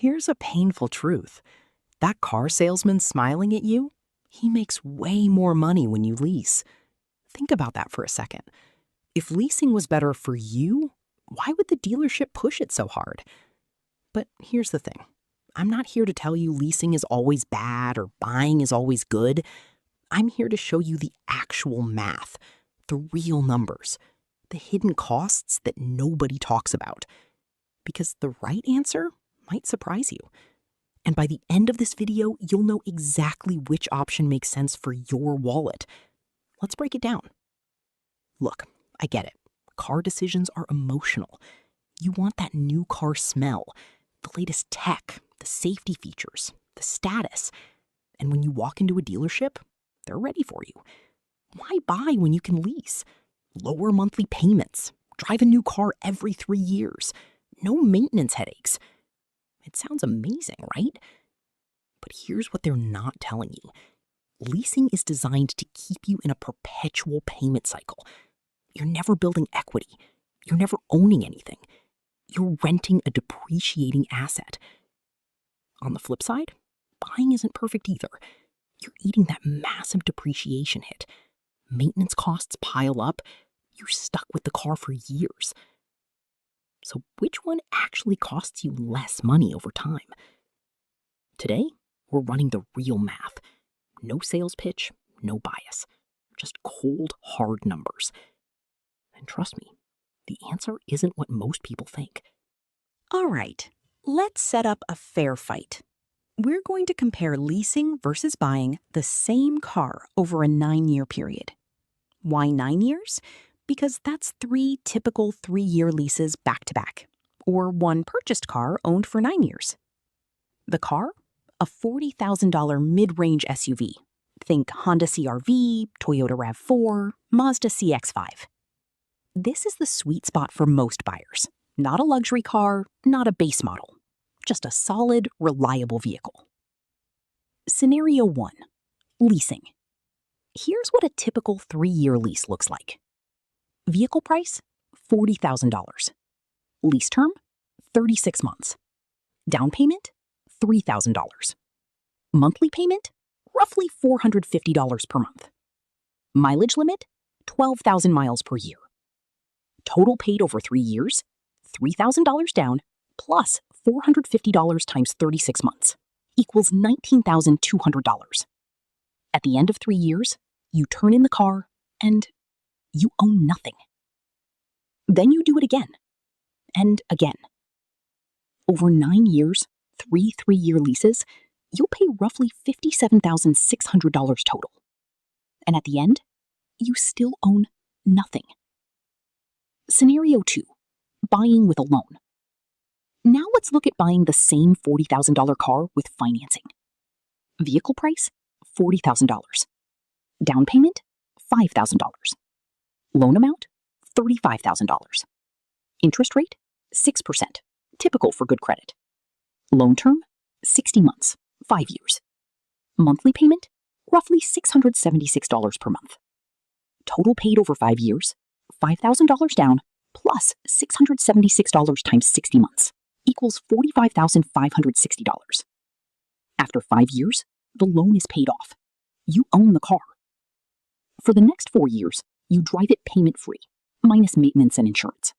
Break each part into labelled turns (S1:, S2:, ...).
S1: here's a painful truth. That car salesman smiling at you, he makes way more money when you lease. Think about that for a second. If leasing was better for you, why would the dealership push it so hard? But here's the thing. I'm not here to tell you leasing is always bad or buying is always good. I'm here to show you the actual math, the real numbers, the hidden costs that nobody talks about. Because the right answer might surprise you. And by the end of this video, you'll know exactly which option makes sense for your wallet. Let's break it down. Look, I get it. Car decisions are emotional. You want that new car smell, the latest tech, the safety features, the status. And when you walk into a dealership, they're ready for you. Why buy when you can lease? Lower monthly payments, drive a new car every 3 years, no maintenance headaches. It sounds amazing, right? But here's what they're not telling you. Leasing is designed to keep you in a perpetual payment cycle. You're never building equity. You're never owning anything. You're renting a depreciating asset. On the flip side, buying isn't perfect either. You're eating that massive depreciation hit. Maintenance costs pile up. You're stuck with the car for years. So which one actually costs you less money over time? Today, we're running the real math. No sales pitch, no bias. Just cold, hard numbers. And trust me, the answer isn't what most people think.
S2: All right, let's set up a fair fight. We're going to compare leasing versus buying the same car over a 9-year period. Why 9 years? Because that's 3 typical 3-year leases back-to-back, or one purchased car owned for 9 years. The car? A $40,000 mid-range SUV. Think Honda CR-V, Toyota RAV4, Mazda CX-5. This is the sweet spot for most buyers. Not a luxury car, not a base model. Just a solid, reliable vehicle. Scenario 1. Leasing. Here's what a typical 3-year lease looks like. Vehicle price, $40,000. Lease term, 36 months. Down payment, $3,000. Monthly payment, roughly $450 per month. Mileage limit, 12,000 miles per year. Total paid over 3 years, $3,000 down, plus $450 times 36 months, equals $19,200. At the end of 3 years, you turn in the car and you own nothing. Then you do it again, and again. Over 9 years, 3 3-year leases, you'll pay roughly $57,600 total. And at the end, you still own nothing. Scenario 2. Buying with a loan. Now let's look at buying the same $40,000 car with financing. Vehicle price, $40,000. Down payment, $5,000. Loan amount, $35,000. Interest rate, 6%, typical for good credit. Loan term, 60 months, 5 years. Monthly payment, roughly $676 per month. Total paid over 5 years, $5,000 down, plus $676 times 60 months, equals $45,560. After 5 years, the loan is paid off. You own the car. For the next 4 years, you drive it payment-free, minus maintenance and insurance.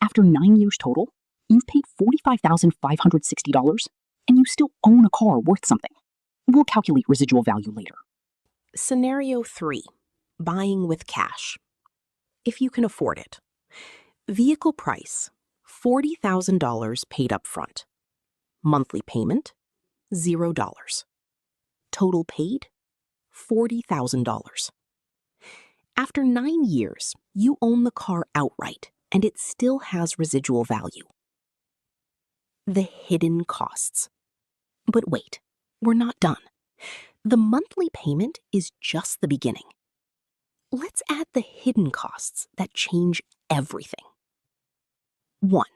S2: After 9 years total, you've paid $45,560, and you still own a car worth something. We'll calculate residual value later.
S1: Scenario 3. Buying with cash. If you can afford it. Vehicle price, $40,000 paid up front. Monthly payment, $0. Total paid, $40,000. After 9 years, you own the car outright, and it still has residual value. The hidden costs. But wait, we're not done. The monthly payment is just the beginning. Let's add the hidden costs that change everything. 1.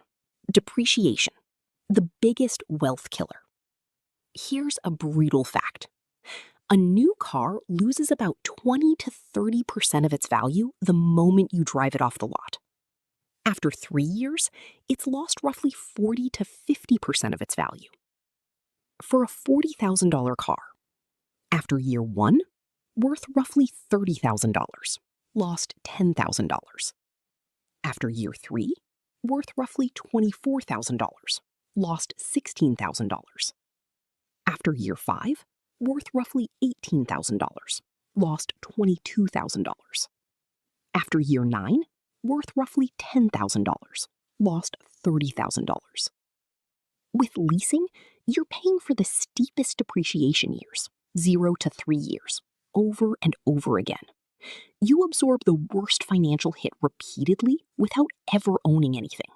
S1: Depreciation, the biggest wealth killer. Here's a brutal fact. A new car loses about 20 to 30% of its value the moment you drive it off the lot. After 3 years, it's lost roughly 40 to 50% of its value. for a $40,000 car. After year 1, worth roughly $30,000, lost $10,000. After year 3, worth roughly $24,000, lost $16,000. After year 5, worth roughly $18,000, lost $22,000. After year 9, worth roughly $10,000, lost $30,000. With leasing, you're paying for the steepest depreciation years, 0 to 3 years, over and over again. You absorb the worst financial hit repeatedly without ever owning anything.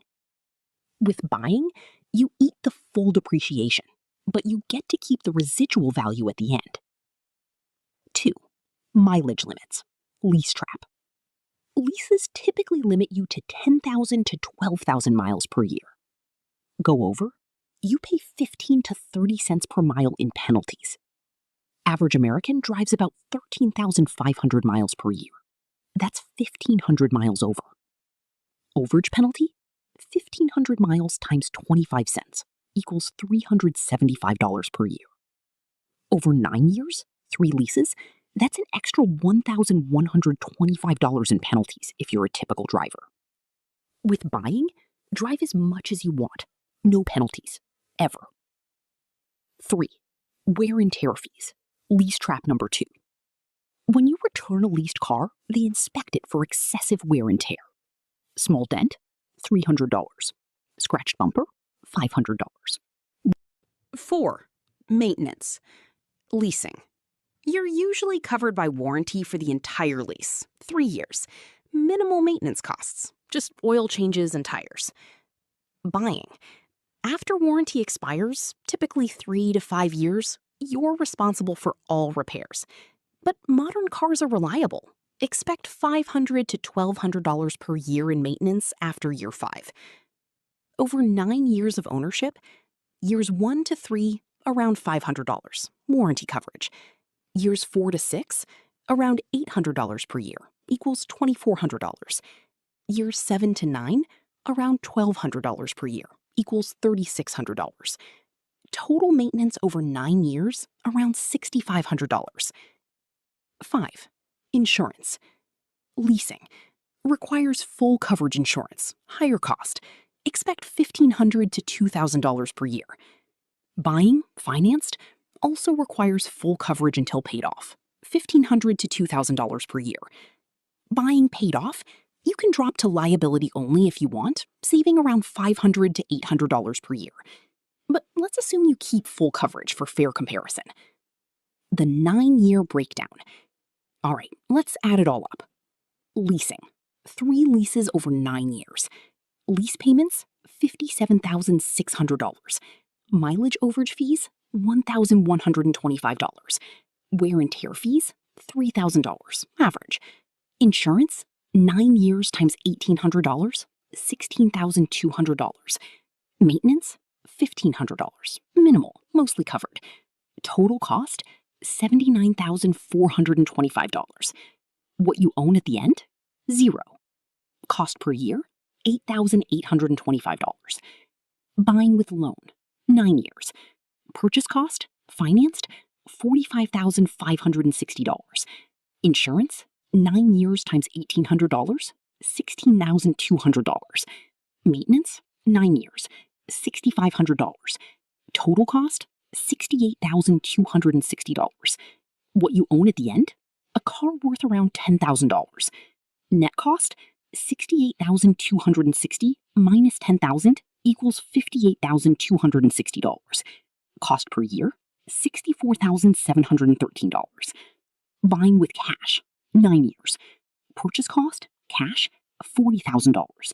S1: With buying, you eat the full depreciation, but you get to keep the residual value at the end. 2. Mileage limits. Lease trap. Leases typically limit you to 10,000 to 12,000 miles per year. Go over, you pay 15 to 30 cents per mile in penalties. Average American drives about 13,500 miles per year. That's 1,500 miles over. Overage penalty? 1,500 miles times 25 cents equals $375 per year. Over 9 years, 3 leases, that's an extra $1,125 in penalties if you're a typical driver. With buying, drive as much as you want. No penalties. Ever. 3. Wear and tear fees. Lease trap number 2. When you return a leased car, they inspect it for excessive wear and tear. Small dent, $300. Scratched bumper, $500. 4. Maintenance. Leasing. You're usually covered by warranty for the entire lease, 3 years. Minimal maintenance costs, just oil changes and tires. Buying. After warranty expires, typically 3 to 5 years, you're responsible for all repairs. But modern cars are reliable. Expect $500 to $1,200 per year in maintenance after year 5. Over 9 years of ownership, years 1 to 3, around $500, warranty coverage. Years 4 to 6, around $800 per year, equals $2,400. Years 7 to 9, around $1,200 per year, equals $3,600. Total maintenance over 9 years, around $6,500. 5. Insurance. Leasing. Requires full coverage insurance, higher cost. Expect $1,500 to $2,000 per year. Buying, financed, also requires full coverage until paid off, $1,500 to $2,000 per year. Buying paid off, you can drop to liability only if you want, saving around $500 to $800 per year. But let's assume you keep full coverage for fair comparison. The 9-year breakdown. All right, let's add it all up. Leasing. 3 leases over 9 years. Lease payments, $57,600. Mileage overage fees, $1,125. Wear and tear fees, $3,000, average. Insurance, 9 years times $1,800, $16,200. Maintenance, $1,500, minimal, mostly covered. Total cost, $79,425. What you own at the end? 0. Cost per year, $8,825. Buying with loan, 9 years. Purchase cost, financed, $45,560. Insurance, 9 years times $1,800, $16,200. Maintenance, 9 years, $6,500. Total cost, $68,260. What you own at the end? A car worth around $10,000. Net cost, $68,260 minus $10,000 equals $58,260. Cost per year, $64,713. Buying with cash, 9 years. Purchase cost, cash, $40,000.